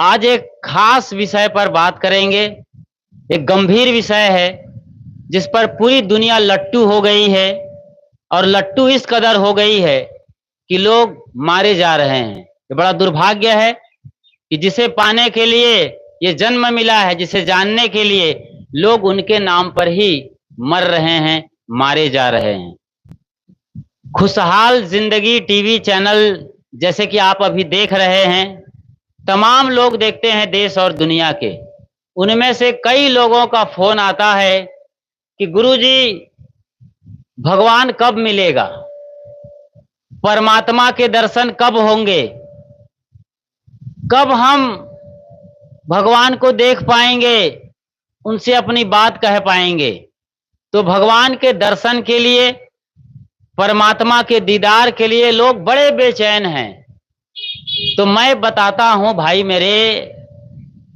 आज एक खास विषय पर बात करेंगे। एक गंभीर विषय है जिस पर पूरी दुनिया लट्टू हो गई है, और लट्टू इस कदर हो गई है कि लोग मारे जा रहे हैं। ये बड़ा दुर्भाग्य है कि जिसे पाने के लिए ये जन्म मिला है, जिसे जानने के लिए लोग उनके नाम पर ही मर रहे हैं, मारे जा रहे हैं। खुशहाल जिंदगी टीवी चैनल जैसे कि आप अभी देख रहे हैं, तमाम लोग देखते हैं देश और दुनिया के। उनमें से कई लोगों का फोन आता है कि गुरुजी भगवान कब मिलेगा, परमात्मा के दर्शन कब होंगे, कब हम भगवान को देख पाएंगे, उनसे अपनी बात कह पाएंगे। तो भगवान के दर्शन के लिए, परमात्मा के दीदार के लिए लोग बड़े बेचैन हैं। तो मैं बताता हूं भाई मेरे,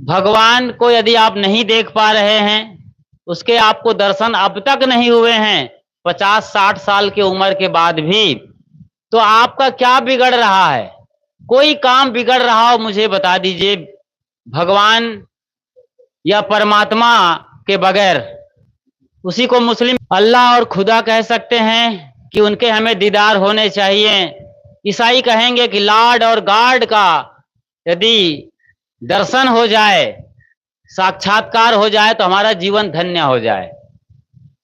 भगवान को यदि आप नहीं देख पा रहे हैं, उसके आपको दर्शन अब तक नहीं हुए हैं 50-60 साल की उम्र के बाद भी, तो आपका क्या बिगड़ रहा है? कोई काम बिगड़ रहा हो मुझे बता दीजिए, भगवान या परमात्मा के बगैर। उसी को मुस्लिम अल्लाह और खुदा कह सकते हैं कि उनके हमें दीदार होने चाहिए। ईसाई कहेंगे कि लॉर्ड और गॉड का यदि दर्शन हो जाए, साक्षात्कार हो जाए, तो हमारा जीवन धन्य हो जाए।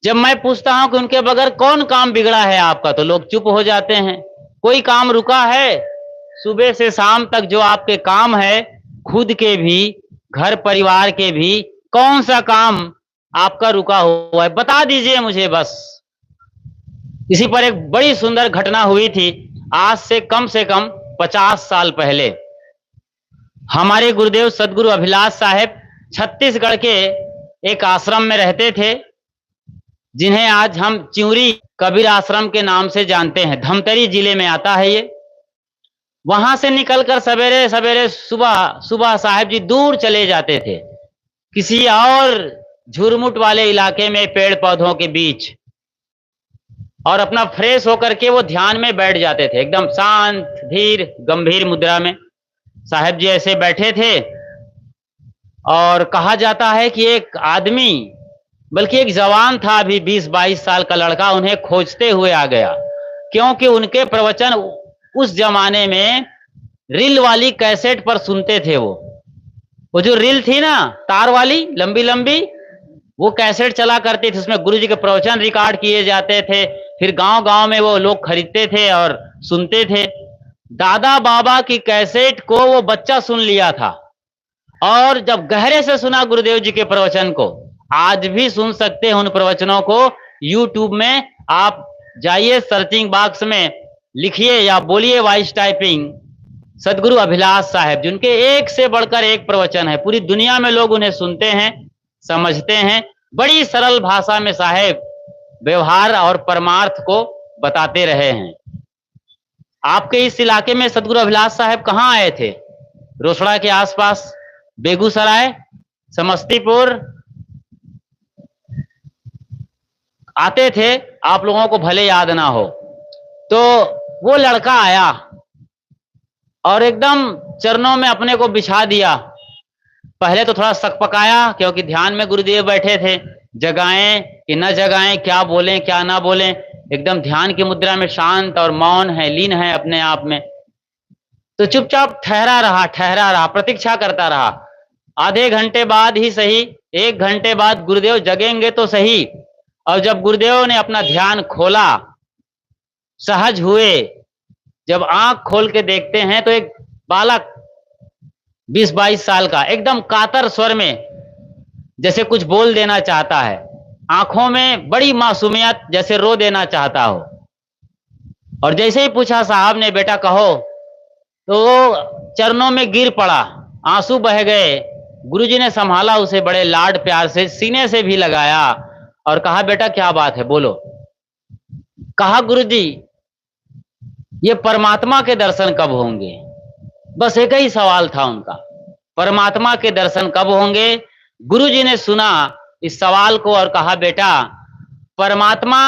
जब मैं पूछता हूं कि उनके बगैर कौन काम बिगड़ा है आपका, तो लोग चुप हो जाते हैं। कोई काम रुका है? सुबह से शाम तक जो आपके काम है, खुद के भी, घर परिवार के भी, कौन सा काम आपका रुका हुआ है? बता दीजिए मुझे बस। इसी पर एक बड़ी सुंदर घटना हुई थी आज से कम 50 साल पहले। हमारे गुरुदेव सदगुरु अभिलाष साहेब छत्तीसगढ़ के एक आश्रम में रहते थे, जिन्हें आज हम चिउरी कबीर आश्रम के नाम से जानते हैं। धमतरी जिले में आता है ये। वहां से निकलकर सवेरे सवेरे सुबह सुबह साहेब जी दूर चले जाते थे, किसी और झुरमुट वाले इलाके में, पेड़ पौधों के बीच, और अपना फ्रेश होकर के वो ध्यान में बैठ जाते थे। एकदम शांत, धीर, गंभीर मुद्रा में साहेब जी ऐसे बैठे थे। और कहा जाता है कि एक आदमी, बल्कि एक जवान था, अभी 20-22 साल का लड़का, उन्हें खोजते हुए आ गया, क्योंकि उनके प्रवचन उस जमाने में रील वाली कैसेट पर सुनते थे। वो जो रील थी ना, तार वाली लंबी लंबी, वो कैसेट चला करती थी। उसमें गुरुजी के प्रवचन रिकॉर्ड किए जाते थे, फिर गांव गांव में वो लोग खरीदते थे और सुनते थे। दादा बाबा की कैसेट को वो बच्चा सुन लिया था, और जब गहरे से सुना गुरुदेव जी के प्रवचन को, आज भी सुन सकते हैं उन प्रवचनों को यूट्यूब में। आप जाइए, सर्चिंग बॉक्स में लिखिए या बोलिए वॉइस टाइपिंग सदगुरु अभिलाष साहेब, जिनके एक से बढ़कर एक प्रवचन है। पूरी दुनिया में लोग उन्हें सुनते हैं, समझते हैं। बड़ी सरल भाषा में साहेब व्यवहार और परमार्थ को बताते रहे हैं। आपके इस इलाके में सदगुरु अभिलाष साहेब कहाँ आए थे? रोसड़ा के आसपास, बेगूसराय, समस्तीपुर आते थे, आप लोगों को भले याद ना हो। तो वो लड़का आया और एकदम चरणों में अपने को बिछा दिया। पहले तो थोड़ा सकपकाया, क्योंकि ध्यान में गुरुदेव बैठे थे, जगाएं कि न जगाएं, क्या बोलें क्या ना बोलें। एकदम ध्यान की मुद्रा में शांत और मौन है, लीन है अपने आप में। तो चुपचाप ठहरा रहा, प्रतीक्षा करता रहा। आधे घंटे बाद ही सही, 1 घंटे बाद गुरुदेव जगेंगे तो सही। और जब गुरुदेव ने अपना ध्यान खोला, सहज हुए, जब आंख खोल के देखते हैं तो एक बालक 20-22 साल का एकदम कातर स्वर में जैसे कुछ बोल देना चाहता है, आंखों में बड़ी मासूमियत, जैसे रो देना चाहता हो। और जैसे ही पूछा साहब ने, बेटा कहो, तो वो चरणों में गिर पड़ा, आंसू बह गए। गुरुजी ने संभाला उसे बड़े लाड प्यार से, सीने से भी लगाया और कहा, बेटा क्या बात है, बोलो। कहा, गुरुजी ये परमात्मा के दर्शन कब होंगे? बस एक ही सवाल था उनका, परमात्मा के दर्शन कब होंगे? गुरुजी ने सुना इस सवाल को और कहा, बेटा परमात्मा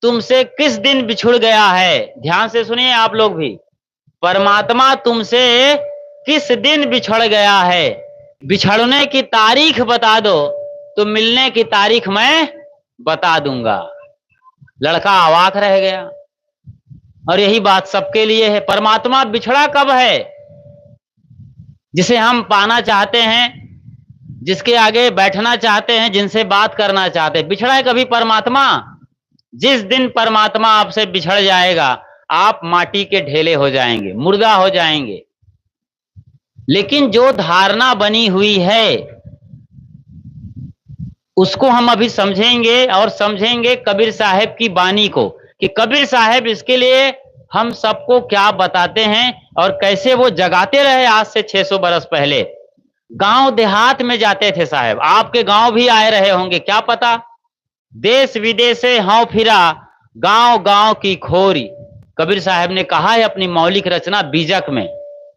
तुमसे किस दिन बिछुड़ गया है? ध्यान से सुनिए आप लोग भी। परमात्मा तुमसे किस दिन बिछड़ गया है, बिछड़ने की तारीख बता दो तो मिलने की तारीख मैं बता दूंगा। लड़का अवाक रह गया। और यही बात सबके लिए है। परमात्मा बिछड़ा कब है? जिसे हम पाना चाहते हैं, जिसके आगे बैठना चाहते हैं, जिनसे बात करना चाहते हैं, बिछड़ा है कभी परमात्मा? जिस दिन परमात्मा आपसे बिछड़ जाएगा, आप माटी के ढेले हो जाएंगे, मुर्दा हो जाएंगे। लेकिन जो धारणा बनी हुई है उसको हम अभी समझेंगे, और समझेंगे कबीर साहब की बानी को, कि कबीर साहब इसके लिए हम सबको क्या बताते हैं और कैसे वो जगाते रहे। आज से 600 बरस पहले गांव देहात में जाते थे साहब। आपके गांव भी आए रहे होंगे, क्या पता। देश विदेश से हाउ फिरा, गांव गांव की खोरी। कबीर साहब ने कहा है अपनी मौलिक रचना बीजक में,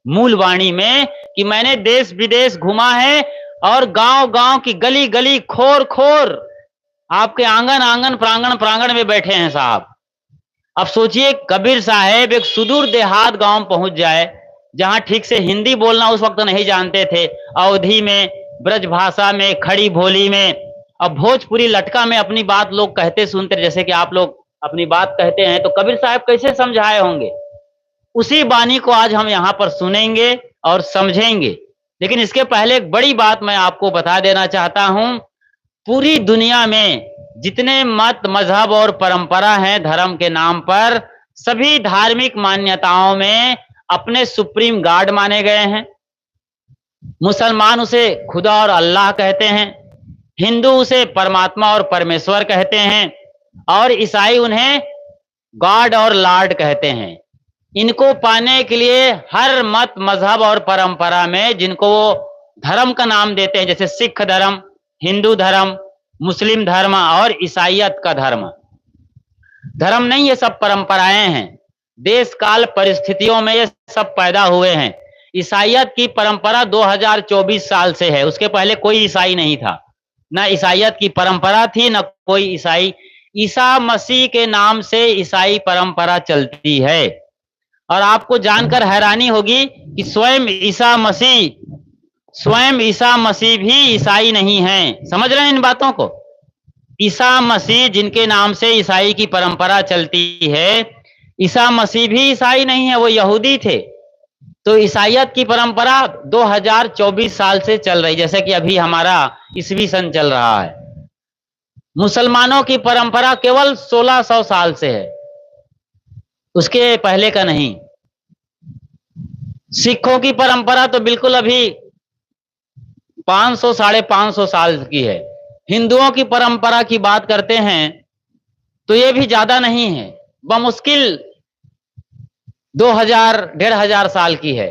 मूल वाणी में, कि मैंने देश विदेश घुमा है और गांव गांव की गली गली खोर खोर आपके आंगन आंगन प्रांगण प्रांगण में बैठे हैं साहब। अब सोचिए कबीर साहब एक सुदूर देहात गांव पहुंच जाए, जहां ठीक से हिंदी बोलना उस वक्त नहीं जानते थे, अवधी में, ब्रज भाषा में, खड़ी भोली में, अब भोजपुरी लटका में अपनी बात लोग कहते सुनते, जैसे कि आप लोग अपनी बात कहते हैं, तो कबीर साहब कैसे समझाए होंगे। उसी बानी को आज हम यहां पर सुनेंगे और समझेंगे। लेकिन इसके पहले एक बड़ी बात मैं आपको बता देना चाहता हूं। पूरी दुनिया में जितने मत, मजहब और परंपरा हैं धर्म के नाम पर, सभी धार्मिक मान्यताओं में अपने सुप्रीम गॉड माने गए हैं। मुसलमान उसे खुदा और अल्लाह कहते हैं, हिंदू उसे परमात्मा और परमेश्वर कहते हैं, और ईसाई उन्हें गॉड और लॉर्ड कहते हैं। इनको पाने के लिए हर मत, मजहब और परंपरा में जिनको वो धर्म का नाम देते हैं, जैसे सिख धर्म, हिंदू धर्म, मुस्लिम धर्म और ईसाइयत का धर्म। धर्म नहीं, ये सब परंपराएं हैं। देश काल परिस्थितियों में ये सब पैदा हुए हैं। ईसाइयत की परंपरा 2024 साल से है, उसके पहले कोई ईसाई नहीं था, ना ईसाइयत की परंपरा थी, ना कोई ईसाई। ईसा मसीह के नाम से ईसाई परंपरा चलती है। और आपको जानकर हैरानी होगी कि स्वयं ईसा मसीह भी ईसाई नहीं हैं। समझ रहे हैं इन बातों को? ईसा मसीह जिनके नाम से ईसाई की परंपरा चलती है, ईसा मसीह भी ईसाई नहीं है, वो यहूदी थे। तो ईसाइयत की परंपरा 2024 साल से चल रही, जैसे कि अभी हमारा ईसवी सन चल रहा है। मुसलमानों की परंपरा केवल 1600 साल से है, उसके पहले का नहीं। सिखों की परंपरा तो बिल्कुल अभी 500 550 साल की है। हिंदुओं की परंपरा की बात करते हैं तो ये भी ज्यादा नहीं है, बमुश्किल 2000 1500 साल की है।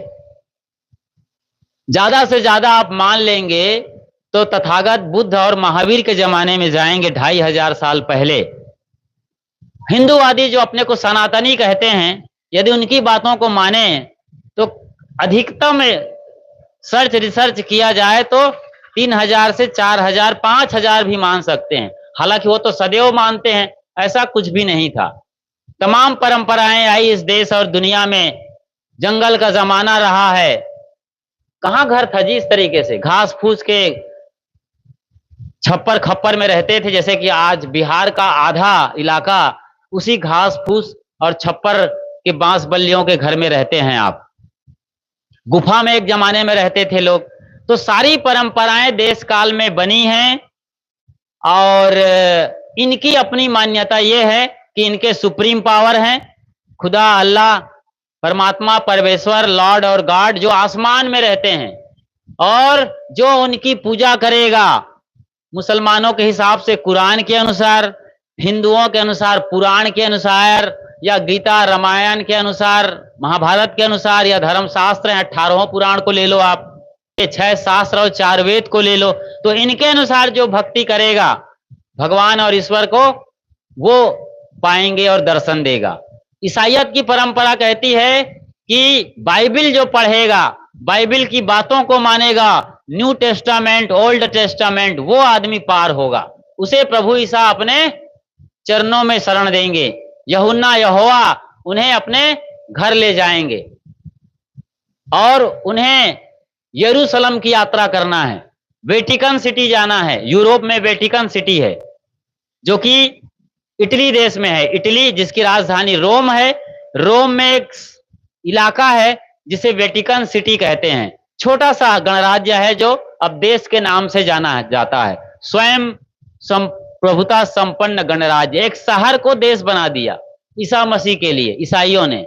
ज्यादा से ज्यादा आप मान लेंगे तो तथागत बुद्ध और महावीर के जमाने में जाएंगे, 2500 साल पहले। हिंदूवादी जो अपने को सनातनी कहते हैं, यदि उनकी बातों को माने तो अधिकतम सर्च रिसर्च किया जाए तो 3000 से 4000 5000 भी मान सकते हैं। हालांकि वो तो सदैव मानते हैं, ऐसा कुछ भी नहीं था। तमाम परंपराएं आई इस देश और दुनिया में, जंगल का जमाना रहा है, कहां घर था जी इस तरीके से, घास फूस के छप्पर खप्पर में रहते थे। जैसे कि आज बिहार का आधा इलाका उसी घास फूस और छप्पर के बांस बल्लियों के घर में रहते हैं आप। गुफा में एक जमाने में रहते थे लोग। तो सारी परंपराएं देश काल में बनी हैं और इनकी अपनी मान्यता यह है कि इनके सुप्रीम पावर हैं, खुदा, अल्लाह, परमात्मा, परमेश्वर, लॉर्ड और गॉड, जो आसमान में रहते हैं। और जो उनकी पूजा करेगा, मुसलमानों के हिसाब से कुरान के अनुसार, हिंदुओं के अनुसार पुराण के अनुसार, या गीता रामायण के अनुसार, महाभारत के अनुसार, या धर्मशास्त्र हैं 18 पुराण को ले लो आप, 6 शास्त्र और 4 वेद को ले लो, तो इनके अनुसार जो भक्ति करेगा भगवान और ईश्वर को, वो पाएंगे और दर्शन देगा। ईसाइयत की परंपरा कहती है कि बाइबिल जो पढ़ेगा, बाइबिल की बातों को मानेगा, न्यू टेस्टामेंट, ओल्ड टेस्टामेंट, वो आदमी पार होगा, उसे प्रभु ईसा अपने चरणों में शरण देंगे, यूहन्ना, यहोवा उन्हें अपने घर ले जाएंगे। और उन्हें यरूशलेम की यात्रा करना है, वेटिकन सिटी जाना है। यूरोप में वेटिकन सिटी है जो कि इटली देश में है। इटली जिसकी राजधानी रोम है। रोम में एक इलाका है जिसे वेटिकन सिटी कहते हैं। छोटा सा गणराज्य है जो अब देश के नाम से जाना जाता है। स्वयं प्रभुता संपन्न गणराज्य, एक शहर को देश बना दिया ईसा मसीह के लिए ईसाइयों ने।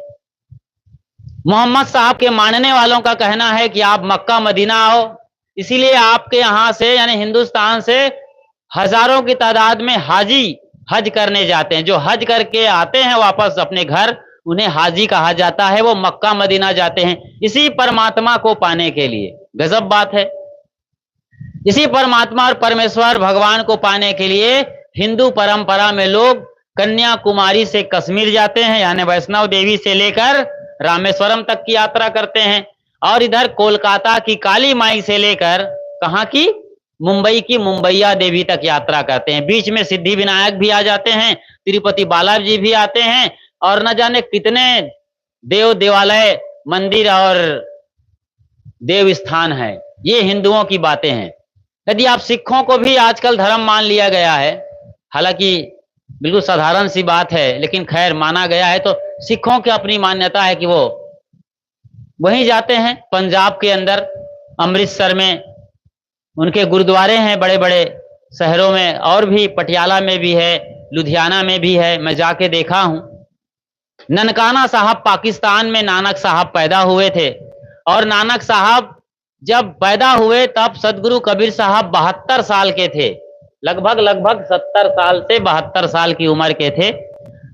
मोहम्मद साहब के मानने वालों का कहना है कि आप मक्का मदीना आओ, इसीलिए आपके यहां से यानी हिंदुस्तान से हजारों की तादाद में हाजी हज करने जाते हैं। जो हज करके आते हैं वापस अपने घर, उन्हें हाजी कहा जाता है। वो मक्का मदीना जाते हैं इसी परमात्मा को पाने के लिए। गजब बात है। इसी परमात्मा और परमेश्वर भगवान को पाने के लिए हिंदू परंपरा में लोग कन्याकुमारी से कश्मीर जाते हैं, यानी वैष्णव देवी से लेकर रामेश्वरम तक की यात्रा करते हैं। और इधर कोलकाता की काली माई से लेकर कहाँ की, मुंबई की मुंबईया देवी तक यात्रा करते हैं। बीच में सिद्धि विनायक भी आ जाते हैं, तिरुपति बालाजी भी आते हैं, और न जाने कितने देव देवालय, मंदिर और देव स्थान है। ये हिंदुओं की बातें हैं। यदि आप सिखों को भी आजकल धर्म मान लिया गया है, हालांकि बिल्कुल साधारण सी बात है, लेकिन खैर माना गया है। तो सिखों की अपनी मान्यता है कि वो वहीं जाते हैं। पंजाब के अंदर अमृतसर में उनके गुरुद्वारे हैं, बड़े बड़े शहरों में, और भी पटियाला में भी है, लुधियाना में भी है। मैं जाके देखा हूं। ननकाना साहब पाकिस्तान में नानक साहब पैदा हुए थे, और नानक साहब जब पैदा हुए तब सदगुरु कबीर साहब 72 साल के थे। लगभग 70 साल से 72 साल की उम्र के थे।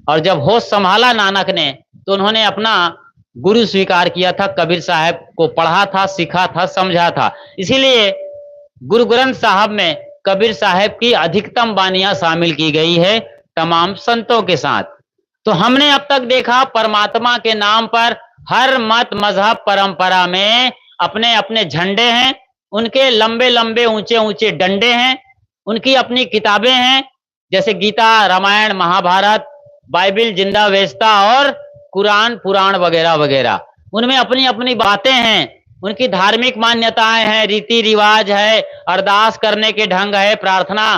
और जब होश संभाला नानक ने, तो उन्होंने अपना गुरु स्वीकार किया था। कबीर साहब को पढ़ा था, सीखा था, समझा था। इसीलिए गुरु ग्रंथ साहब में कबीर साहब की अधिकतम बानियां शामिल की गई है तमाम संतों के साथ। तो हमने अब तक देखा परमात्मा के नाम पर हर मत मजहब परंपरा में अपने अपने झंडे हैं, उनके लंबे लंबे ऊंचे ऊंचे डंडे हैं, उनकी अपनी किताबें हैं, जैसे गीता, रामायण, महाभारत, बाइबिल, जिंदा वेस्ता और कुरान, पुराण वगैरह वगैरह। उनमें अपनी अपनी बातें हैं, उनकी धार्मिक मान्यताएं हैं, रीति रिवाज है, अरदास करने के ढंग है, प्रार्थना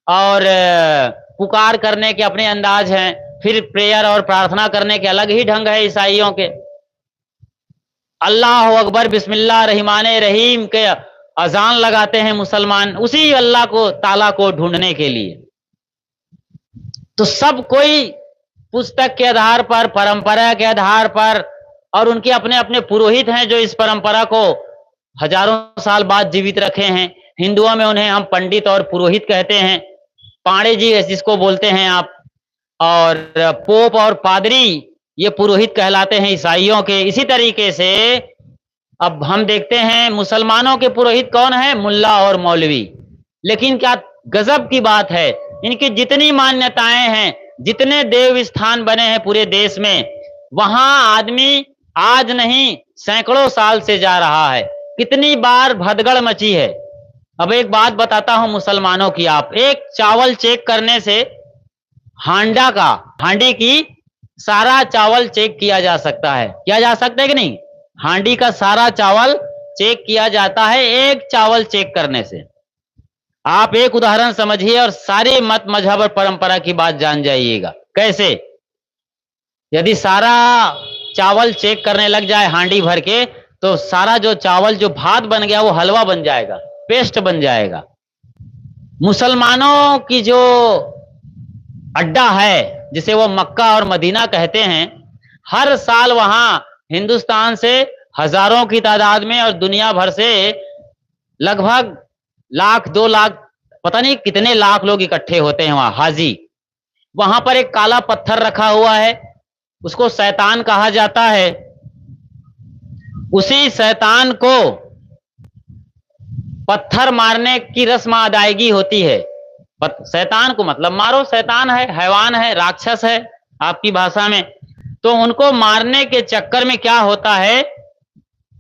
और पुकार करने के अपने अंदाज हैं, फिर प्रेयर और प्रार्थना करने के अलग ही ढंग है ईसाइयों के। अल्लाह अकबर, बिस्मिल्लाह रहमान रहीम के अजान लगाते हैं मुसलमान, उसी अल्लाह को, ताला को ढूंढने के लिए। तो सब कोई पुस्तक के आधार पर, परंपरा के आधार पर, और उनके अपने अपने पुरोहित हैं जो इस परंपरा को हजारों साल बाद जीवित रखे हैं। हिंदुओं में उन्हें हम पंडित और पुरोहित कहते हैं, पांडे जी जिसको बोलते हैं आप, और पोप और पादरी ये पुरोहित कहलाते हैं ईसाइयों के। इसी तरीके से अब हम देखते हैं मुसलमानों के पुरोहित कौन है, मुल्ला और मौलवी। लेकिन क्या गजब की बात है, इनकी जितनी मान्यताएं हैं, जितने देव स्थान बने हैं पूरे देश में, वहां आदमी आज नहीं सैकड़ों साल से जा रहा है। कितनी बार भदगड़ मची है। अब एक बात बताता हूं मुसलमानों की, आप एक चावल चेक करने से हांडी की सारा चावल चेक किया जा सकता है। किया जा सकता है कि नहीं? हांडी का सारा चावल चेक किया जाता है एक चावल चेक करने से। आप एक उदाहरण समझिए और सारे मत मजहब और परंपरा की बात जान जाइएगा। कैसे? यदि सारा चावल चेक करने लग जाए हांडी भर के, तो सारा जो चावल जो भात बन गया वो हलवा बन जाएगा, पेस्ट बन जाएगा। मुसलमानों की जो अड्डा है जिसे वो मक्का और मदीना कहते हैं, हर साल वहां हिंदुस्तान से हजारों की तादाद में और दुनिया भर से लगभग 1,00,000-2 लाख, पता नहीं कितने लाख लोग इकट्ठे होते हैं वहां हाजी। वहां पर एक काला पत्थर रखा हुआ है, उसको शैतान कहा जाता है। उसी शैतान को पत्थर मारने की रस्म अदायगी होती है। शैतान को मतलब मारो, शैतान है, हैवान है, राक्षस है आपकी भाषा में। तो उनको मारने के चक्कर में क्या होता है,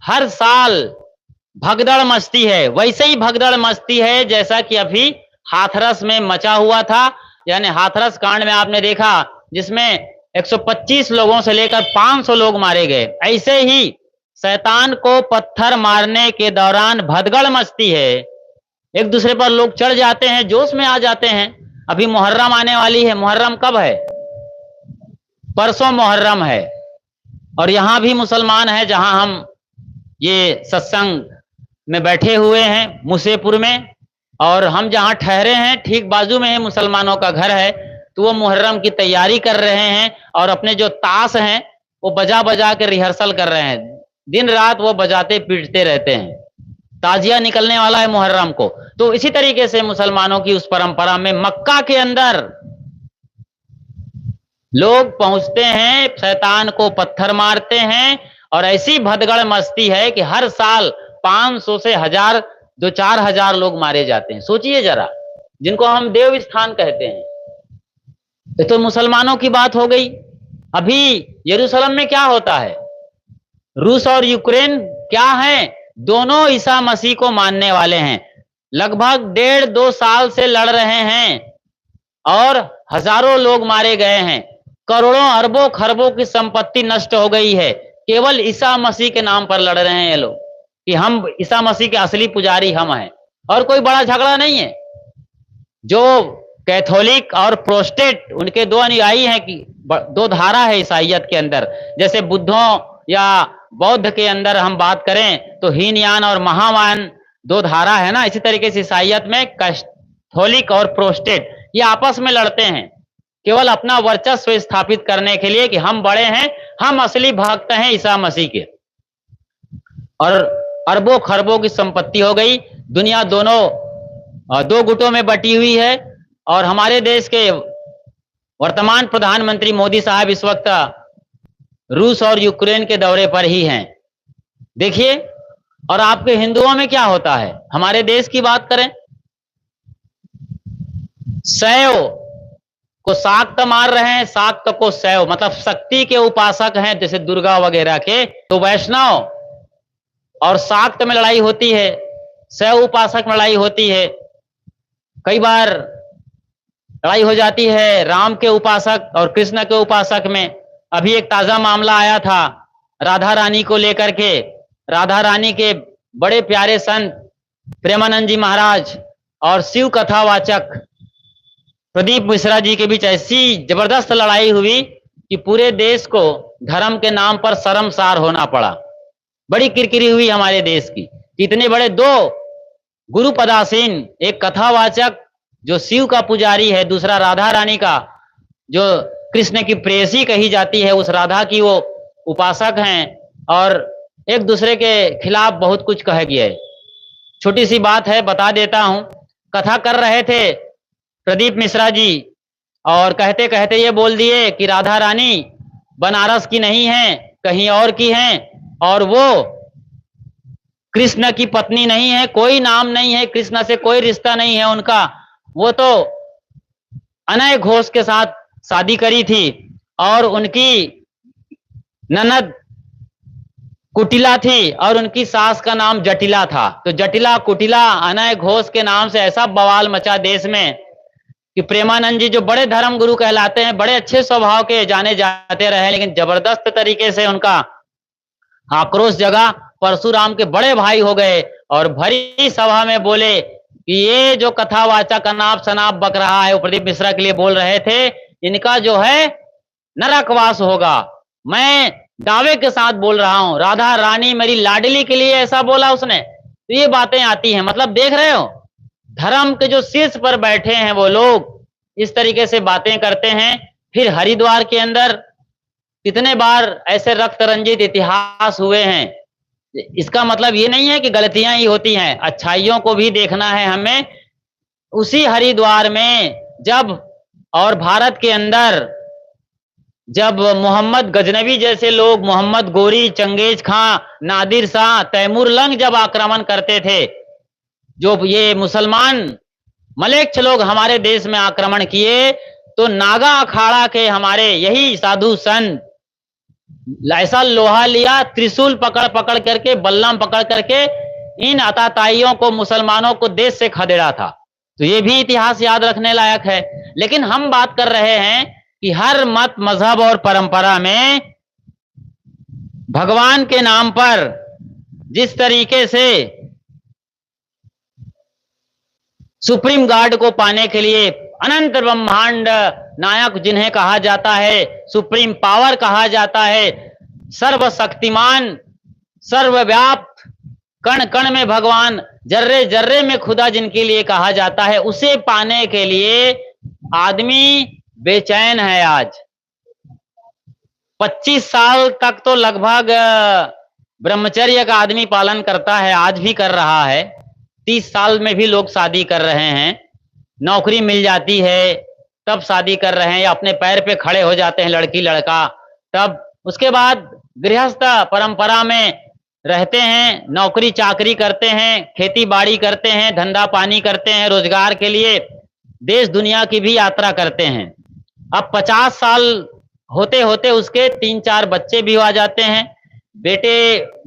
हर साल भगदड़ मचती है। वैसे ही भगदड़ मचती है जैसा कि अभी हाथरस में मचा हुआ था। यानी हाथरस कांड में आपने देखा जिसमें 125 लोगों से लेकर 500 लोग मारे गए। ऐसे ही शैतान को पत्थर मारने के दौरान भदगड़ मचती है। एक दूसरे पर लोग चढ़ जाते हैं, जोश में आ जाते हैं। अभी मुहर्रम आने वाली है। मुहर्रम कब है? परसों मुहर्रम है। और यहां भी मुसलमान है, जहां हम ये सत्संग में बैठे हुए हैं मुसेपुर में, और हम जहां ठहरे हैं ठीक बाजू में है मुसलमानों का घर है। तो वो मुहर्रम की तैयारी कर रहे हैं और अपने जो ताश हैं वो बजा बजा के रिहर्सल कर रहे हैं। दिन रात वो बजाते पीटते रहते हैं। ताजिया निकलने वाला है मुहर्रम को। तो इसी तरीके से मुसलमानों की उस परंपरा में मक्का के अंदर लोग पहुंचते हैं, शैतान को पत्थर मारते हैं, और ऐसी भदगड़ मचती है कि हर साल 500 से 1000 2-4 हजार लोग मारे जाते हैं। सोचिए जरा, जिनको हम देव स्थान कहते हैं। ये तो मुसलमानों की बात हो गई। अभी यरूशलेम में क्या होता है? रूस और यूक्रेन क्या है? दोनों ईसा मसीह को मानने वाले हैं। लगभग 1.5-2 साल से लड़ रहे हैं और हजारों लोग मारे गए हैं। करोड़ों अरबों खरबों की संपत्ति नष्ट हो गई है। केवल ईसा मसीह के नाम पर लड़ रहे हैं ये लोग कि हम ईसा मसीह के असली पुजारी हम हैं। और कोई बड़ा झगड़ा नहीं है। जो कैथोलिक और प्रोटेस्टेंट, उनके दो अनुयायी हैं कि दो धारा है ईसाइयत के अंदर। जैसे बुद्धों या बौद्ध के अंदर हम बात करें तो हीनयान और महायान दो धारा है ना। इसी तरीके से ईसाइयत में कैथोलिक और प्रोटेस्टेंट ये आपस में लड़ते हैं, केवल अपना वर्चस्व स्थापित करने के लिए कि हम बड़े हैं, हम असली भक्त हैं ईसा मसीह के। और अरबों खरबों की संपत्ति हो गई। दुनिया दो गुटों में बटी हुई है। और हमारे देश के वर्तमान प्रधानमंत्री मोदी साहब इस वक्त रूस और यूक्रेन के दौरे पर ही हैं। देखिए, और आपके हिंदुओं में क्या होता है? हमारे देश की बात करें, शैव को शाक्त मार रहे हैं, शाक्त को शैव, मतलब शक्ति के उपासक हैं जैसे दुर्गा वगैरह के। तो वैष्णव और शाक्त में लड़ाई होती है, शैव उपासक में लड़ाई होती है। कई बार लड़ाई हो जाती है राम के उपासक और कृष्ण के उपासक में। अभी एक ताजा मामला आया था राधा रानी को लेकर के। राधा रानी के बड़े प्यारे संत प्रेमानंद जी महाराज और शिव कथावाचक प्रदीप मिश्रा जी के बीच ऐसी जबरदस्त लड़ाई हुई कि पूरे देश को धर्म के नाम पर शर्मसार होना पड़ा। बड़ी किरकिरी हुई हमारे देश की। इतने बड़े दो गुरु पदासीन, एक कथावाचक जो शिव का पुजारी है, दूसरा राधा रानी का जो कृष्ण की प्रेयसी कही जाती है, उस राधा की वो उपासक हैं, और एक दूसरे के खिलाफ बहुत कुछ कह गए। छोटी सी बात है, बता देता हूं। कथा कर रहे थे प्रदीप मिश्रा जी, और कहते कहते ये बोल दिए कि राधा रानी बनारस की नहीं है, कहीं और की हैं, और वो कृष्ण की पत्नी नहीं है, कोई नाम नहीं है, कृष्ण से कोई रिश्ता नहीं है उनका। वो तो अनय घोष के साथ शादी करी थी और उनकी ननद कुटिला थी और उनकी सास का नाम जटिला था। तो जटिला कुटिला अनय घोष के नाम से ऐसा बवाल मचा देश में कि प्रेमानंद जी जो बड़े धर्म गुरु कहलाते हैं, बड़े अच्छे स्वभाव के जाने जाते रहे, लेकिन जबरदस्त तरीके से उनका आक्रोश जगा। परशुराम के बड़े भाई हो गए और भरी सभा में बोले कि ये जो कथावाचक अनाप शनाप बक रहा है, वो प्रदीप मिश्रा के लिए बोल रहे थे, इनका जो है नरकवास होगा। मैं दावे के साथ बोल रहा हूं, राधा रानी मेरी लाडली के लिए ऐसा बोला उसने। तो ये बातें आती हैं। मतलब देख रहे हो, धर्म के जो शीर्ष पर बैठे हैं वो लोग इस तरीके से बातें करते हैं। फिर हरिद्वार के अंदर कितने बार ऐसे रक्त रंजित इतिहास हुए हैं। इसका मतलब ये नहीं है कि गलतियां ही होती हैं, अच्छाइयों को भी देखना है हमें। उसी हरिद्वार में जब, और भारत के अंदर जब मोहम्मद गजनवी जैसे लोग, मोहम्मद गोरी, चंगेज खां, नादिर शाह, तैमूर लंग जब आक्रमण करते थे, जो ये मुसलमान मलेच्छ लोग हमारे देश में आक्रमण किए, तो नागा अखाड़ा के हमारे यही साधु संत ऐसा लोहा लिया, त्रिशूल पकड़ पकड़ करके, बल्लम पकड़ करके इन अताताइयों को, मुसलमानों को देश से खदेड़ा था। तो ये भी इतिहास याद रखने लायक है। लेकिन हम बात कर रहे हैं कि हर मत, मजहब और परंपरा में भगवान के नाम पर जिस तरीके से सुप्रीम गॉड को पाने के लिए अनंत ब्रह्मांड नायक जिन्हें कहा जाता है, सुप्रीम पावर कहा जाता है, सर्वशक्तिमान, सर्वव्याप्त, कण कण में भगवान, जर्रे जर्रे में खुदा जिनके लिए कहा जाता है, उसे पाने के लिए आदमी बेचैन है। आज 25 साल तक तो लगभग ब्रह्मचर्य का आदमी पालन करता है, आज भी कर रहा है। 30 साल में भी लोग शादी कर रहे हैं, नौकरी मिल जाती है तब शादी कर रहे हैं, या अपने पैर पे खड़े हो जाते हैं लड़की लड़का तब। उसके बाद गृहस्थ परंपरा में रहते हैं, नौकरी चाकरी करते हैं, खेती बाड़ी करते हैं, धंधा पानी करते हैं, रोजगार के लिए देश दुनिया की भी यात्रा करते हैं। अब 50 साल होते होते उसके 3-4 बच्चे भी आ जाते हैं, बेटे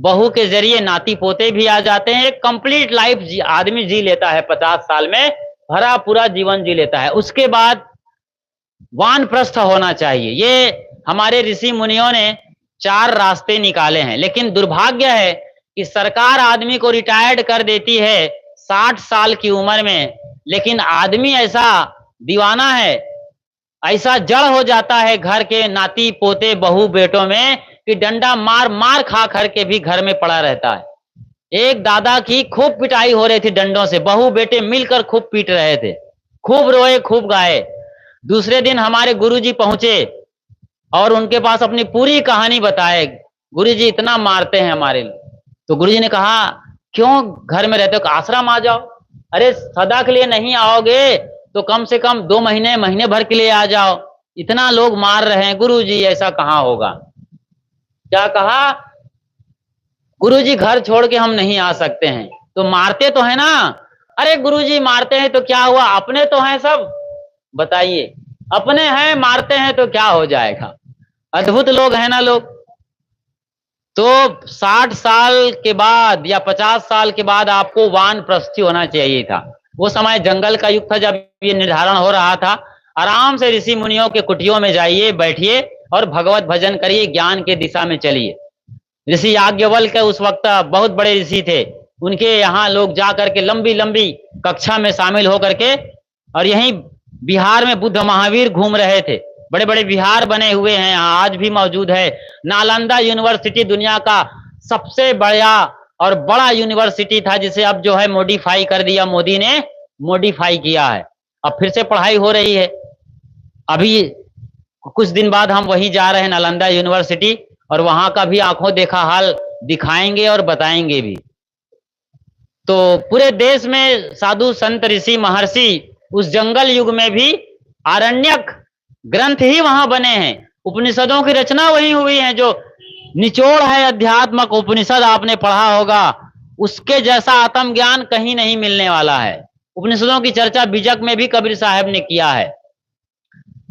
बहू के जरिए नाती पोते भी आ जाते हैं। एक कंप्लीट लाइफ आदमी जी लेता है, 50 साल में भरा पूरा जीवन जी लेता है। उसके बाद वानप्रस्थ होना चाहिए। ये हमारे ऋषि मुनियों ने 4 रास्ते निकाले हैं, लेकिन दुर्भाग्य है कि सरकार आदमी को रिटायर्ड कर देती है 60 साल की उम्र में, लेकिन आदमी ऐसा दीवाना है, ऐसा जड़ हो जाता है घर के नाती पोते बहू बेटों में कि डंडा मार मार खा कर के भी घर में पड़ा रहता है। एक दादा की खूब पिटाई हो रही थी डंडों से, बहू बेटे मिलकर खूब पीट रहे थे, खूब रोए खूब गाए। दूसरे दिन हमारे गुरुजी पहुंचे और उनके पास अपनी पूरी कहानी बताए, गुरुजी इतना मारते हैं हमारे लिए। तो गुरुजी ने कहा क्यों घर में रहते हो, आश्रम आ जाओ। अरे सदा के लिए नहीं आओगे तो कम से कम 2 महीने महीने भर के लिए आ जाओ, इतना लोग मार रहे हैं। गुरुजी ऐसा कहाँ होगा। क्या कहा, गुरुजी घर छोड़ के हम नहीं आ सकते हैं। तो मारते तो है ना। अरे गुरुजी मारते हैं तो क्या हुआ, अपने तो हैं सब, बताइए अपने हैं, मारते हैं तो क्या हो जाएगा। अद्भुत लोग हैं ना लोग। तो 60 साल के बाद या 50 साल के बाद आपको वानप्रस्थी होना चाहिए था। वो समय जंगल का युग था जब ये निर्धारण हो रहा था। आराम से ऋषि मुनियों के कुटियों में जाइए, बैठिए और भगवत भजन करिए, ज्ञान के दिशा में चलिए। ऋषि याज्ञवल्क्य उस वक्त बहुत बड़े ऋषि थे, उनके यहाँ लोग जा करके लंबी लंबी कक्षा में शामिल होकर के, और यहीं बिहार में बुद्ध महावीर घूम रहे थे। बड़े बड़े विहार बने हुए हैं यहाँ, आज भी मौजूद है। नालंदा यूनिवर्सिटी दुनिया का सबसे बड़ा और बड़ा यूनिवर्सिटी था, जिसे अब जो है मॉडिफाई कर दिया, मोदी ने मॉडिफाई किया है, अब फिर से पढ़ाई हो रही है। अभी कुछ दिन बाद हम वहीं जा रहे हैं, नालंदा यूनिवर्सिटी, और वहां का भी आंखों देखा हाल दिखाएंगे और बताएंगे भी। तो पूरे देश में साधु संत ऋषि महर्षि, उस जंगल युग में भी आरण्यक ग्रंथ ही वहां बने हैं, उपनिषदों की रचना वहीं हुई है। जो निचोड़ है अध्यात्मक उपनिषद आपने पढ़ा होगा, उसके जैसा आत्म ज्ञान कहीं नहीं मिलने वाला है। उपनिषदों की चर्चा बीजक में भी कबीर साहब ने किया है,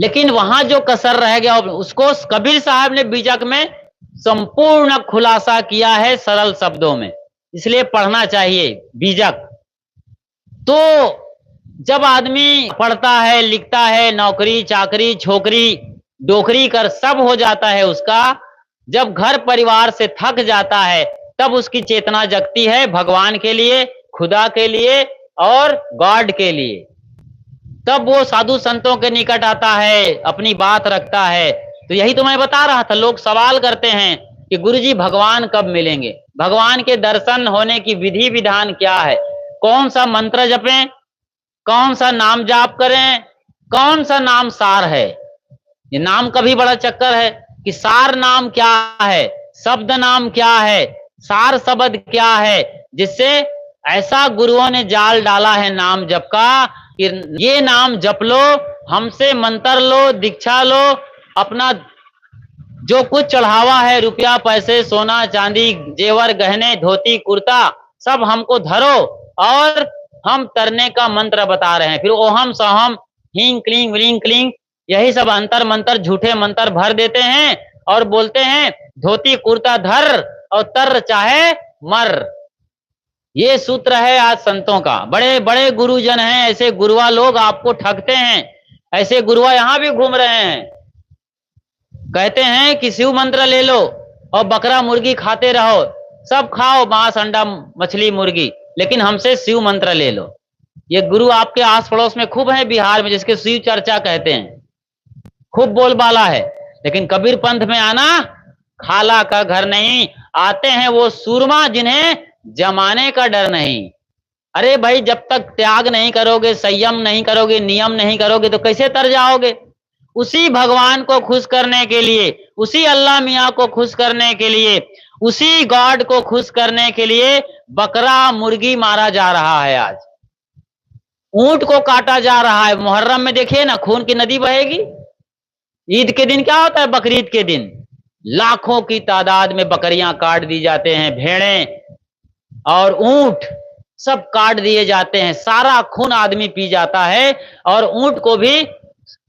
लेकिन वहां जो कसर रह गया उसको कबीर साहब ने बीजक में संपूर्ण खुलासा किया है सरल शब्दों में, इसलिए पढ़ना चाहिए बीजक। तो जब आदमी पढ़ता है लिखता है, नौकरी चाकरी छोकरी डोकरी कर सब हो जाता है उसका, जब घर परिवार से थक जाता है तब उसकी चेतना जगती है भगवान के लिए, खुदा के लिए और गॉड के लिए। तब वो साधु संतों के निकट आता है, अपनी बात रखता है। तो यही तो मैं बता रहा था, लोग सवाल करते हैं कि गुरुजी भगवान कब मिलेंगे, भगवान के दर्शन होने की विधि विधान क्या है, कौन सा मंत्र जपें, कौन सा नाम जाप करें, कौन सा नाम सार है। ये नाम का भी बड़ा चक्कर है कि सार नाम क्या है, शब्द नाम क्या है, सार शब्द क्या है, जिससे ऐसा गुरुओं ने जाल डाला है नाम जप का कि ये नाम जप लो, हमसे मंत्र लो, दीक्षा लो, अपना जो कुछ चढ़ावा है रुपया पैसे सोना चांदी जेवर गहने धोती कुर्ता सब हमको धरो, और हम तरने का मंत्र बता रहे हैं। फिर ओहम सहम हींग क्लींग विलिंग क्लींग यही सब अंतर मंत्र झूठे मंत्र भर देते हैं और बोलते हैं धोती कुर्ता धर और तर चाहे मर। ये सूत्र है आज संतों का। बड़े बड़े गुरुजन हैं, ऐसे गुरुआ लोग आपको ठगते हैं, ऐसे गुरुआ यहां भी घूम रहे हैं। कहते हैं कि शिव मंत्र ले लो, और बकरा मुर्गी खाते रहो, सब खाओ, मांस अंडा मछली मुर्गी, लेकिन हमसे शिव मंत्र ले लो। ये गुरु आपके आस पड़ोस में खूब है बिहार में, जिसके शिव चर्चा कहते हैं, खूब बोलबाला है। लेकिन कबीर पंथ में आना खाला का घर नहीं, आते हैं वो सूरमा जिन्हें जमाने का डर नहीं। अरे भाई, जब तक त्याग नहीं करोगे, संयम नहीं करोगे, नियम नहीं करोगे, तो कैसे तर जाओगे? उसी भगवान को खुश करने के लिए, उसी अल्लाह मियाँ को खुश करने के लिए, उसी गॉड को खुश करने के लिए बकरा मुर्गी मारा जा रहा है। आज ऊंट को काटा जा रहा है। मुहर्रम में देखिए ना, खून की नदी बहेगी। ईद के दिन क्या होता है? बकरीद के दिन लाखों की तादाद में बकरियां काट दी जाते हैं, भेड़ें और ऊंट सब काट दिए जाते हैं, सारा खून आदमी पी जाता है और ऊंट को भी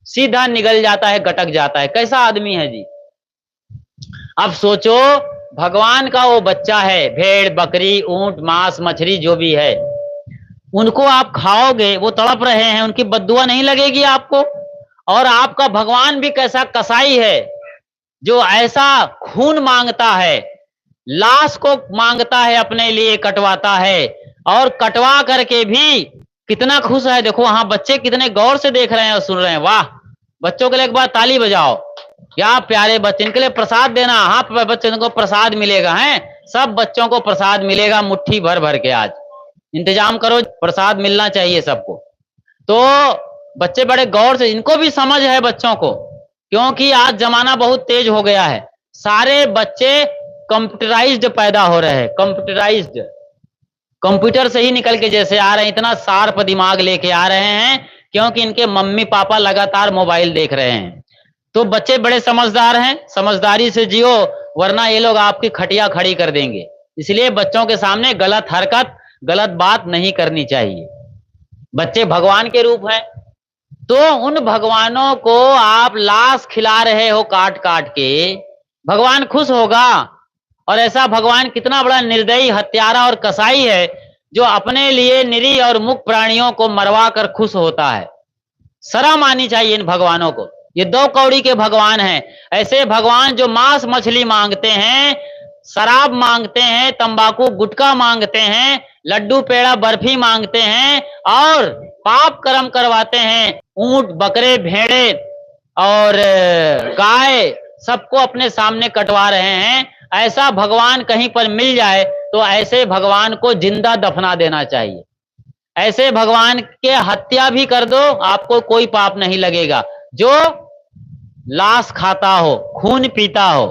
सीधा निगल जाता है, गटक जाता है। कैसा आदमी है जी? अब सोचो, भगवान का वो बच्चा है, भेड़ बकरी ऊंट मांस मछली जो भी है, उनको आप खाओगे, वो तड़प रहे हैं, उनकी बद्दुआ नहीं लगेगी आपको? और आपका भगवान भी कैसा कसाई है, जो ऐसा खून मांगता है, लाश को मांगता है, अपने लिए कटवाता है, और कटवा करके भी कितना खुश है। देखो वहां बच्चे कितने गौर से देख रहे हैं और सुन रहे हैं। वाह, बच्चों के लिए एक बार ताली बजाओ, क्या प्यारे बच्चे। इनके लिए प्रसाद देना, हाँ बच्चों को प्रसाद मिलेगा, है सब बच्चों को प्रसाद मिलेगा, मुट्ठी भर भर के। आज इंतजाम करो, प्रसाद मिलना चाहिए सबको। तो बच्चे बड़े गौर से, इनको भी समझ है बच्चों को, क्योंकि आज जमाना बहुत तेज हो गया है। सारे बच्चे कंप्यूटराइज्ड पैदा हो रहे हैं, कंप्यूटराइज्ड, कंप्यूटर से ही निकल के जैसे आ रहे हैं, इतना शार्प दिमाग लेके आ रहे हैं, क्योंकि इनके मम्मी पापा लगातार मोबाइल देख रहे हैं। तो बच्चे बड़े समझदार हैं, समझदारी से जियो, वरना ये लोग आपकी खटिया खड़ी कर देंगे। इसलिए बच्चों के सामने गलत हरकत, गलत बात नहीं करनी चाहिए। बच्चे भगवान के रूप हैं, तो उन भगवानों को आप लाश खिला रहे हो काट काट के, भगवान खुश होगा? और ऐसा भगवान कितना बड़ा निर्दयी, हत्यारा और कसाई है, जो अपने लिए निरीह और मुक्त प्राणियों को मरवा कर खुश होता है। शर्म आनी चाहिए इन भगवानों को। ये दो कौड़ी के भगवान हैं। ऐसे भगवान जो मांस मछली मांगते हैं, शराब मांगते हैं, तंबाकू गुटखा मांगते हैं, लड्डू पेड़ा बर्फी मांगते हैं, और पाप कर्म करवाते हैं, ऊंट बकरे भेड़े और गाय सबको अपने सामने कटवा रहे हैं। ऐसा भगवान कहीं पर मिल जाए तो ऐसे भगवान को जिंदा दफना देना चाहिए। ऐसे भगवान के हत्या भी कर दो, आपको कोई पाप नहीं लगेगा। जो लाश खाता हो, खून पीता हो,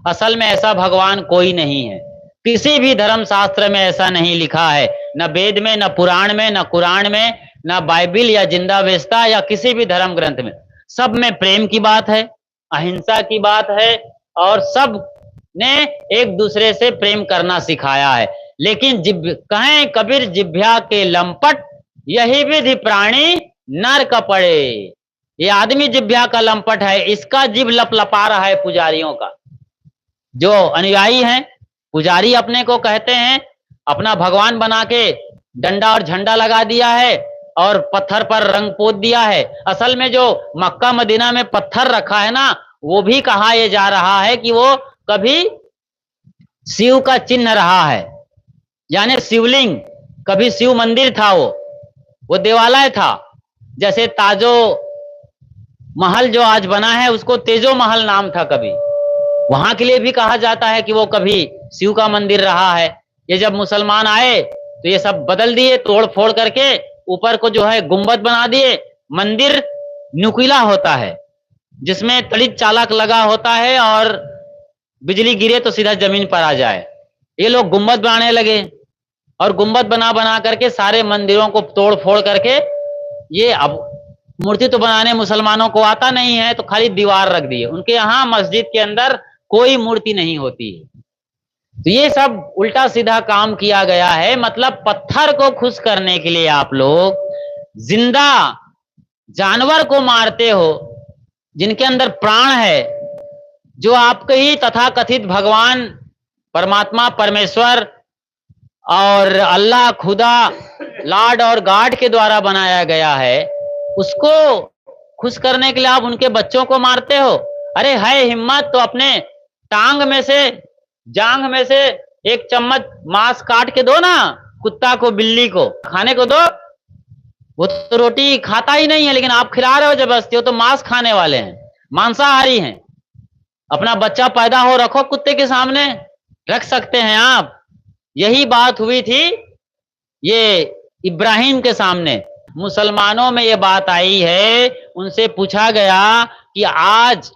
असल में ऐसा भगवान कोई नहीं है। किसी भी धर्म शास्त्र में ऐसा नहीं लिखा है, न वेद में, न पुराण में, न कुरान में, न बाइबिल या जिंदावेस्ता या किसी भी धर्म ग्रंथ में। सब में प्रेम की बात है, अहिंसा की बात है, और सब ने एक दूसरे से प्रेम करना सिखाया है। लेकिन कहें कबीर जिभ्या के लंपट, यही विधि प्राणी नर का पड़े। ये आदमी जिभ्या का लंपट है, इसका जिभ लपलपा रहा है पुजारियों का। जो अनुयायी हैं, पुजारी अपने को कहते हैं, अपना भगवान बना के डंडा और झंडा लगा दिया है और पत्थर पर रंग पोत दिया है। असल में जो मक्का मदीना में पत्थर रखा है ना, वो भी कहा यह जा रहा है कि वो कभी शिव का चिन्ह रहा है, यानी शिवलिंग, कभी शिव मंदिर था, वो देवालय था। जैसे ताजो महल जो आज बना है, उसको तेजो महल नाम था कभी। वहां के लिए भी कहा जाता है कि वो कभी शिव का मंदिर रहा है। ये जब मुसलमान आए तो ये सब बदल दिए, तोड़ फोड़ करके ऊपर को जो है गुंबद बना दिए। मंदिर नुकीला होता है, जिसमें तड़ित चालक लगा होता है और बिजली गिरे तो सीधा जमीन पर आ जाए। ये लोग गुंबद बनाने लगे, और गुंबद बना बना करके सारे मंदिरों को तोड़ फोड़ करके, ये अब मूर्ति तो बनाने मुसलमानों को आता नहीं है, तो खाली दीवार रख दिए। उनके यहाँ मस्जिद के अंदर कोई मूर्ति नहीं होती है। तो ये सब उल्टा सीधा काम किया गया है। मतलब पत्थर को खुश करने के लिए आप लोग जिंदा जानवर को मारते हो, जिनके अंदर प्राण है, जो आपके ही तथाकथित भगवान परमात्मा परमेश्वर और अल्लाह खुदा लॉर्ड और गॉड के द्वारा बनाया गया है, उसको खुश करने के लिए आप उनके बच्चों को मारते हो। अरे है हिम्मत तो अपने टांग में से जांघ में से एक चम्मच मांस काट के दो ना, कुत्ता को बिल्ली को खाने को दो, वो तो रोटी खाता ही नहीं है, लेकिन आप खिला रहे हो जबरदस्ती, वो तो मांस खाने वाले हैं, मांसाहारी हैं। अपना बच्चा पैदा हो रखो कुत्ते के सामने, रख सकते हैं आप। यही बात हुई थी ये इब्राहिम के सामने। मुसलमानों में ये बात आई है, उनसे पूछा गया कि आज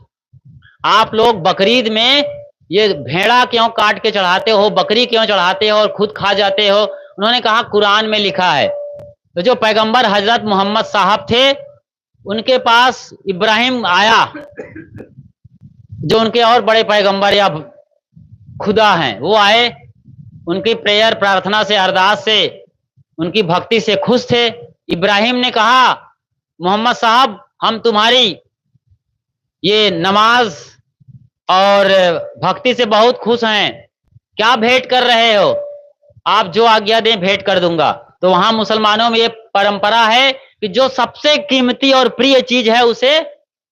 आप लोग बकरीद में ये भेड़ा क्यों काट के चढ़ाते हो, बकरी क्यों चढ़ाते हो और खुद खा जाते हो? उन्होंने कहा कुरान में लिखा है। तो जो पैगंबर हजरत मोहम्मद साहब थे, उनके पास इब्राहिम आया, जो उनके और बड़े पैगंबर या खुदा हैं, वो आए, उनकी प्रेयर प्रार्थना से, अरदास से, उनकी भक्ति से खुश थे। इब्राहिम ने कहा मोहम्मद साहब, हम तुम्हारी ये नमाज और भक्ति से बहुत खुश हैं, क्या भेंट कर रहे हो? आप जो आज्ञा दें भेंट कर दूंगा। तो वहां मुसलमानों में ये परंपरा है कि जो सबसे कीमती और प्रिय चीज है उसे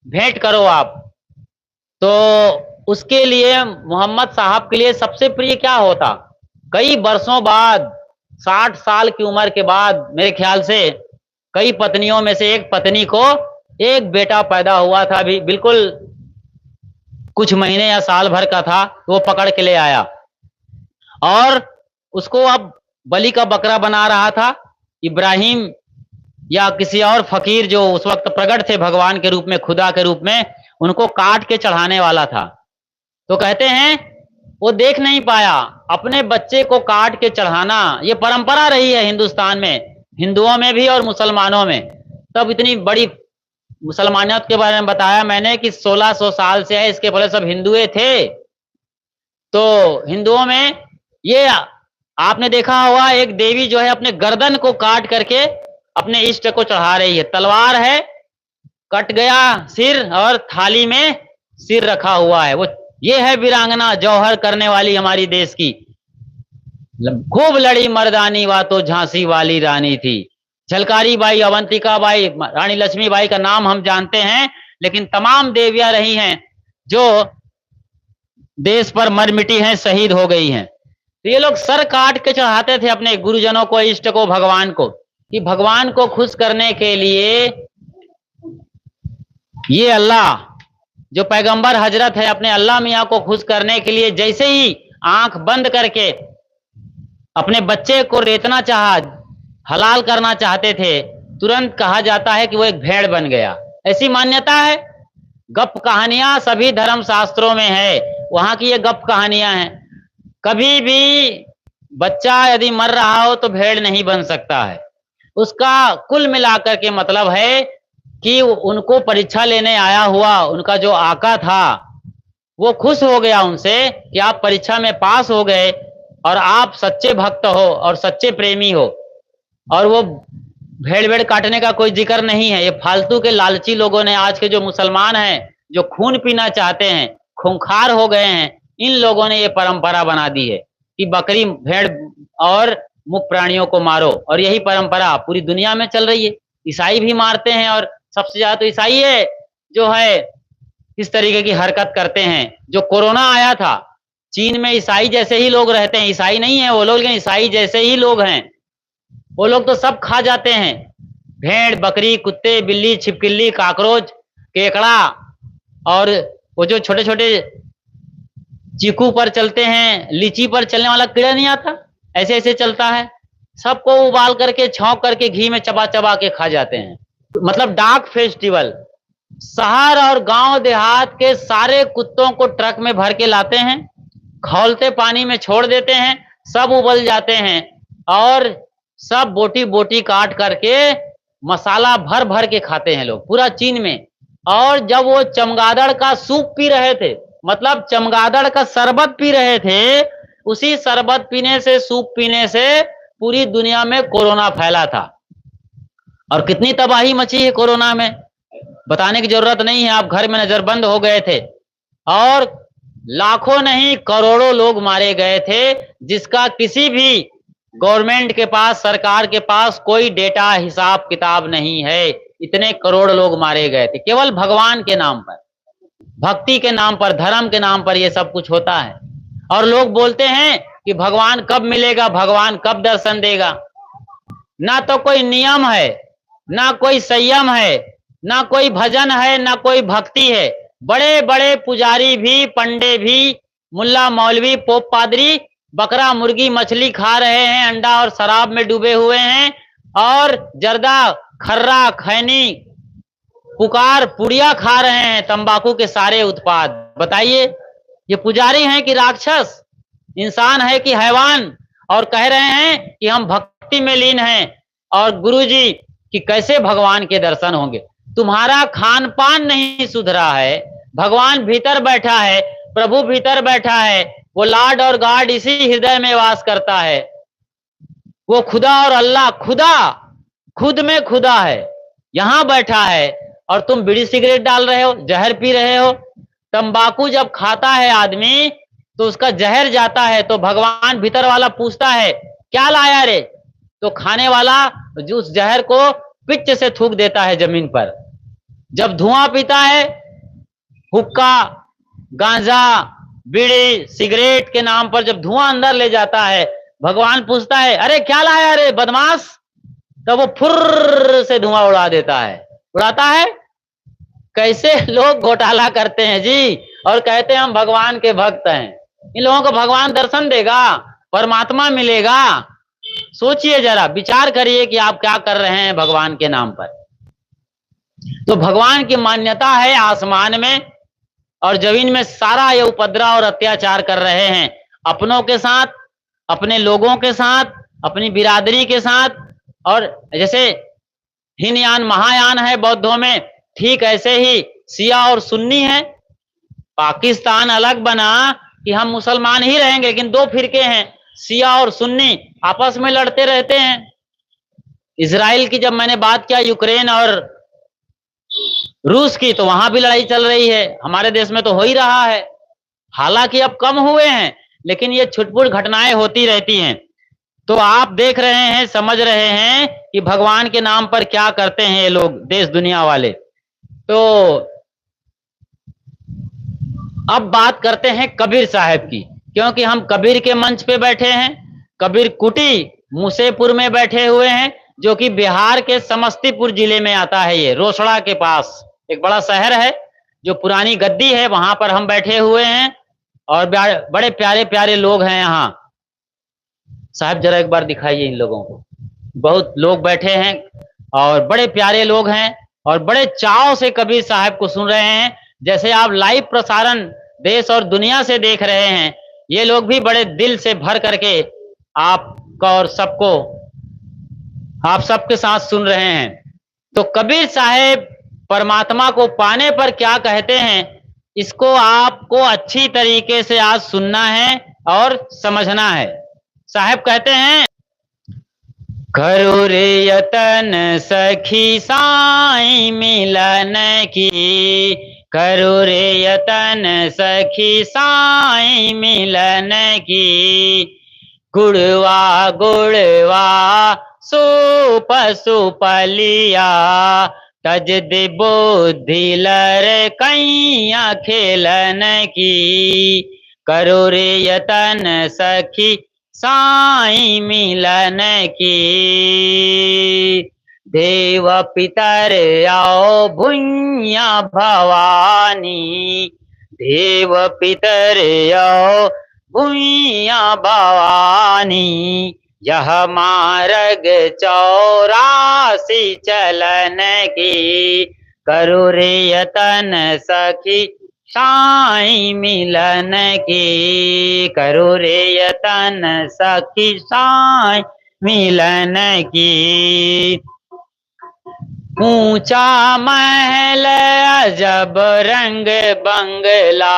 भेंट करो आप। तो उसके लिए मोहम्मद साहब के लिए सबसे प्रिय क्या होता? कई वर्षों बाद, 60 साल की उम्र के बाद, मेरे ख्याल से कई पत्नियों में से एक पत्नी को एक बेटा पैदा हुआ था, अभी बिल्कुल कुछ महीने या साल भर का था, तो वो पकड़ के ले आया और उसको अब बलि का बकरा बना रहा था। इब्राहिम या किसी और फकीर जो उस वक्त प्रकट थे भगवान के रूप में, खुदा के रूप में, उनको काट के चढ़ाने वाला था। तो कहते हैं वो देख नहीं पाया, अपने बच्चे को काट के चढ़ाना ये परंपरा रही है हिंदुस्तान में, हिंदुओं में भी और मुसलमानों में। तब इतनी बड़ी मुसलमानियत के बारे में बताया मैंने कि 1600 साल से है, इसके पहले सब हिंदुए थे। तो हिंदुओं में ये आपने देखा होगा, एक देवी जो है अपने गर्दन को काट करके अपने इष्ट को चढ़ा रही है। तलवार है, कट गया सिर और थाली में सिर रखा हुआ है। वो ये है वीरांगना, जौहर करने वाली हमारी देश की। खूब लड़ी मर्दानी, वा तो झांसी वाली रानी थी। झलकारी बाई, अवंतिका बाई, रानी लक्ष्मीबाई का नाम हम जानते हैं, लेकिन तमाम देवियां रही हैं जो देश पर मर मिटी हैं, शहीद हो गई हैं। तो ये लोग सर काट के चढ़ाते थे अपने गुरुजनों को, इष्ट को, भगवान को, कि भगवान को खुश करने के लिए ये अल्लाह जो पैगंबर हजरत है, अपने अल्लाह मियाँ को खुश करने के लिए जैसे ही आंख बंद करके अपने बच्चे को रेतना चाहा, हलाल करना चाहते थे, तुरंत कहा जाता है कि वो एक भेड़ बन गया। ऐसी मान्यता है। गप कहानियां सभी धर्म शास्त्रों में है, वहां की ये गप कहानियां हैं। कभी भी बच्चा यदि मर रहा हो तो भेड़ नहीं बन सकता है। उसका कुल मिलाकर के मतलब है कि उनको परीक्षा लेने आया हुआ उनका जो आका था, वो खुश हो गया उनसे कि आप परीक्षा में पास हो गए और आप सच्चे भक्त हो और सच्चे प्रेमी हो। और वो भेड़ भेड़ काटने का कोई जिक्र नहीं है। ये फालतू के लालची लोगों ने, आज के जो मुसलमान हैं, जो खून पीना चाहते हैं, खूंखार हो गए हैं, इन लोगों ने ये परंपरा बना दी है कि बकरी, भेड़ और मुख प्राणियों को मारो। और यही परंपरा पूरी दुनिया में चल रही है। ईसाई भी मारते हैं, और सबसे ज्यादा तो ईसाई है जो है इस तरीके की हरकत करते हैं। जो कोरोना आया था, चीन में ईसाई जैसे ही लोग रहते हैं, ईसाई नहीं है वो लोग, लेकिन ईसाई जैसे ही लोग हैं। वो लोग तो सब खा जाते हैं, भेड़, बकरी, कुत्ते, बिल्ली, छिपकली, काकरोच, केकड़ा, और वो जो छोटे छोटे चीकू पर चलते हैं, लीची पर चलने वाला कीड़ा नहीं आता, ऐसे ऐसे चलता है, सबको उबाल करके, छौंक करके, घी में चबा चबा के खा जाते हैं। मतलब डार्क फेस्टिवल। शहर और गांव देहात के सारे कुत्तों को ट्रक में भर के लाते हैं, खौलते पानी में छोड़ देते हैं, सब उबल जाते हैं और सब बोटी बोटी काट करके मसाला भर भर के खाते हैं लोग पूरा चीन में। और जब वो चमगादड़ का सूप पी रहे थे, मतलब चमगादड़ का शरबत पी रहे थे, उसी शरबत पीने से, सूप पीने से पूरी दुनिया में कोरोना फैला था। और कितनी तबाही मची है कोरोना में, बताने की जरूरत नहीं है। आप घर में नजरबंद हो गए थे और लाखों नहीं करोड़ों लोग मारे गए थे, जिसका किसी भी गवर्नमेंट के पास, सरकार के पास कोई डेटा, हिसाब किताब नहीं है। इतने करोड़ लोग मारे गए थे केवल भगवान के नाम पर, भक्ति के नाम पर, धर्म के नाम पर ये सब कुछ होता है। और लोग बोलते हैं कि भगवान कब मिलेगा, भगवान कब दर्शन देगा। ना तो कोई नियम है, ना कोई संयम है, ना कोई भजन है, ना कोई भक्ति है। बड़े बड़े पुजारी भी, पंडे भी, मुल्ला मौलवी, पोप पादरी बकरा मुर्गी मछली खा रहे हैं, अंडा और शराब में डूबे हुए हैं, और जर्दा खर्रा खैनी पुकार पुड़िया खा रहे हैं, तंबाकू के सारे उत्पाद। बताइए, ये पुजारी हैं कि राक्षस, इंसान है कि हैवान? और कह रहे हैं कि हम भक्ति में लीन हैं। और गुरुजी कि कैसे भगवान के दर्शन होंगे? तुम्हारा खान पान नहीं सुधरा है। भगवान भीतर बैठा है, प्रभु भीतर बैठा है, वो लॉर्ड और गॉड इसी हृदय में वास करता है। वो खुदा और अल्लाह, खुदा खुद में खुदा है, यहां बैठा है। और तुम बीड़ी सिगरेट डाल रहे हो, जहर पी रहे हो। तंबाकू जब खाता है आदमी तो उसका जहर जाता है, तो भगवान भीतर वाला पूछता है क्या लाया रे? तो खाने वाला जो उस जहर को पिच से थूक देता है जमीन पर। जब धुआं पीता है, हुक्का, गांजा, बीड़ी, सिगरेट के नाम पर जब धुआं अंदर ले जाता है, भगवान पूछता है अरे क्या लाया रे बदमाश? तो वो फुर्र से धुआं उड़ा देता है, उड़ाता है। कैसे लोग घोटाला करते हैं जी, और कहते हैं हम भगवान के भक्त हैं। इन लोगों को भगवान दर्शन देगा, परमात्मा मिलेगा? सोचिए जरा, विचार करिए कि आप क्या कर रहे हैं भगवान के नाम पर। तो भगवान की मान्यता है आसमान में, और जमीन में सारा ये उपद्रव और अत्याचार कर रहे हैं, अपनों के साथ, अपने लोगों के साथ, अपनी बिरादरी के साथ। और जैसे हीनयान महायान है बौद्धों में, ठीक ऐसे ही शिया और सुन्नी है। पाकिस्तान अलग बना कि हम मुसलमान ही रहेंगे, लेकिन दो फिरके हैं, शिया और सुन्नी आपस में लड़ते रहते हैं। इजराइल की जब मैंने बात किया, यूक्रेन और रूस की, तो वहां भी लड़ाई चल रही है। हमारे देश में तो हो ही रहा है, हालांकि अब कम हुए हैं, लेकिन ये छुटपुट घटनाएं होती रहती हैं। तो आप देख रहे हैं, समझ रहे हैं कि भगवान के नाम पर क्या करते हैं ये लोग, देश दुनिया वाले। तो अब बात करते हैं कबीर साहब की, क्योंकि हम कबीर के मंच पे बैठे हैं। कबीर कुटी मुसेपुर में बैठे हुए हैं, जो कि बिहार के समस्तीपुर जिले में आता है। ये रोसड़ा के पास एक बड़ा शहर है, जो पुरानी गद्दी है, वहां पर हम बैठे हुए हैं। और बड़े प्यारे प्यारे लोग हैं यहाँ। साहब जरा एक बार दिखाइए इन लोगों को। बहुत लोग बैठे हैं और बड़े प्यारे लोग हैं, और बड़े चाव से कबीर साहब को सुन रहे हैं। जैसे आप लाइव प्रसारण देश और दुनिया से देख रहे हैं, ये लोग भी बड़े दिल से भर करके आपका और सबको, आप सबके साथ सुन रहे हैं। तो कबीर साहब परमात्मा को पाने पर क्या कहते हैं, इसको आपको अच्छी तरीके से आज सुनना है और समझना है। साहब कहते हैं, करो रे यतन सखी साईं मिलन की, करो रे यतन सखी साईं मिलन की। गुड़वा गुड़वा सूप सुपलिया, तज दे बुद्धि लर कैया खेलन की। करो रे यतन सखी साईं मिलन की। देव पितर आओ भुइया भवानी, देव पितर आओ भुइया भवानी। यह मार्ग 84 चलन की, करो रे यतन सखी साईं मिलन की। करो रे यतन सखी साईं मिलन की। ऊंचा महल अजब रंग बंगला,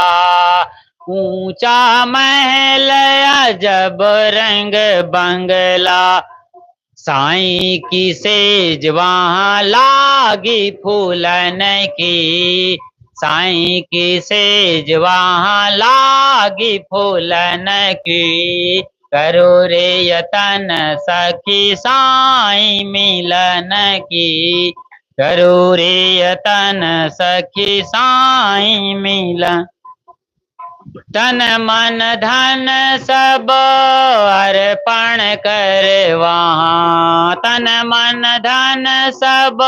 ऊंचा महल अजब रंग बंगला। साईं की सेज वहां लागी फूलन की, साईं की सेज वहां लागी फूलन की। करो रे यतन सखी साईं मिलन की, करो रे यतन सखी साईं मिलन। तन मन धन सब अर्पण कर वहाँ, तन मन धन सब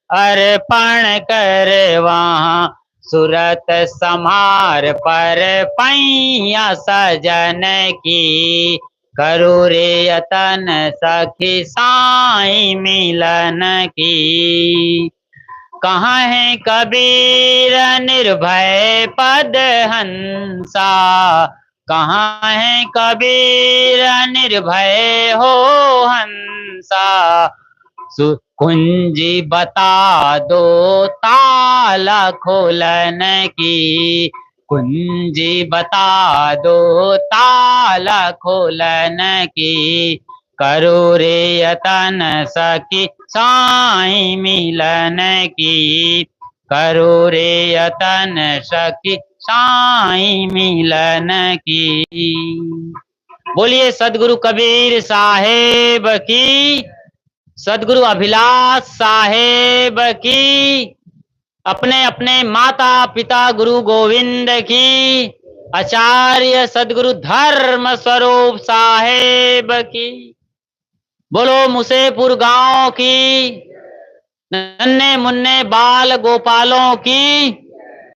अर्पण कर वहाँ, सुरत समार पर पैया सजन की, करो रे यतन सखी साई मिलन की। कहाँ है कबीर निर्भय पद हंसा, कहाँ है कबीर निर्भय हो हंसा, कुंजी बता दो ताला खोलन की, कुंजी बता दो ताला खोलन की, करो रे यतन सखी साई मिलन की, करो रे यतन सखी साई मिलन की। बोलिए सदगुरु कबीर साहेब की, सदगुरु अभिलाष साहेब की, अपने अपने माता पिता गुरु गोविंद की, आचार्य सदगुरु धर्म स्वरूप साहेब की। बोलो मुसेपुर गांव की, नन्हे मुन्ने बाल गोपालों की।